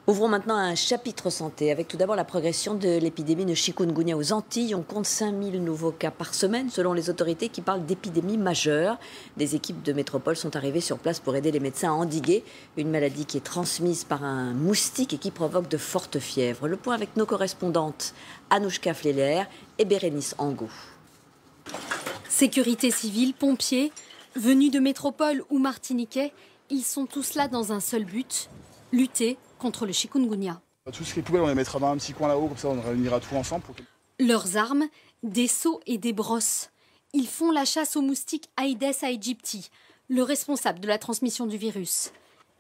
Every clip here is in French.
Ouvrons maintenant un chapitre santé avec tout d'abord la progression de l'épidémie de chikungunya aux Antilles. On compte 5000 nouveaux cas par semaine selon les autorités qui parlent d'épidémie majeure. Des équipes de métropole sont arrivées sur place pour aider les médecins à endiguer une maladie qui est transmise par un moustique et qui provoque de fortes fièvres. Le point avec nos correspondantes Anouchka Fleller et Bérénice Angou. Sécurité civile, pompiers, venus de métropole ou martiniquais, ils sont tous là dans un seul but, lutter contre le chikungunya. Tout ce qui est poubelle, on les mettra dans un petit coin là-haut, comme ça on réunira tout ensemble. Leurs armes, des seaux et des brosses. Ils font la chasse aux moustiques Aedes aegypti, le responsable de la transmission du virus.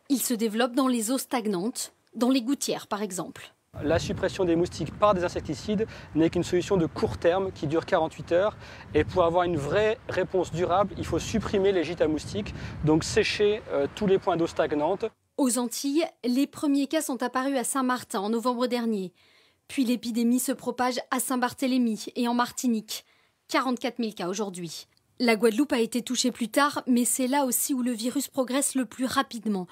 Ils se développent dans les eaux stagnantes, dans les gouttières par exemple. La suppression des moustiques par des insecticides n'est qu'une solution de court terme qui dure 48 heures. Et pour avoir une vraie réponse durable, il faut supprimer les gîtes à moustiques, donc sécher tous les points d'eau stagnantes. Aux Antilles, les premiers cas sont apparus à Saint-Martin en novembre dernier. Puis l'épidémie se propage à Saint-Barthélemy et en Martinique. 44 000 cas aujourd'hui. La Guadeloupe a été touchée plus tard, mais c'est là aussi où le virus progresse le plus rapidement,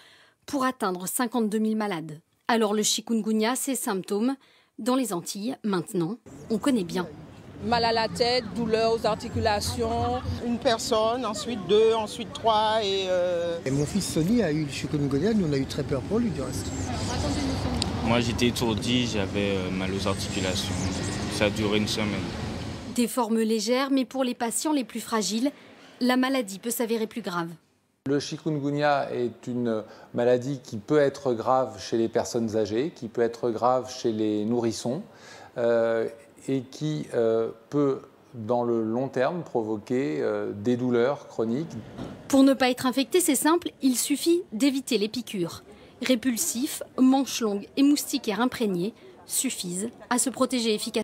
pour atteindre 52 000 malades. Alors le chikungunya, ses symptômes, dans les Antilles, maintenant, on connaît bien. Mal à la tête, douleur aux articulations. Une personne, ensuite deux, ensuite trois. Et mon fils Sonny a eu le chikungunya, nous on a eu très peur pour lui du reste. Moi j'étais étourdi, j'avais mal aux articulations. Ça a duré une semaine. Des formes légères, mais pour les patients les plus fragiles, la maladie peut s'avérer plus grave. Le chikungunya est une maladie qui peut être grave chez les personnes âgées, qui peut être grave chez les nourrissons et qui peut, dans le long terme, provoquer des douleurs chroniques. Pour ne pas être infecté, c'est simple, il suffit d'éviter les piqûres. Répulsifs, manches longues et moustiquaires imprégnés suffisent à se protéger efficacement.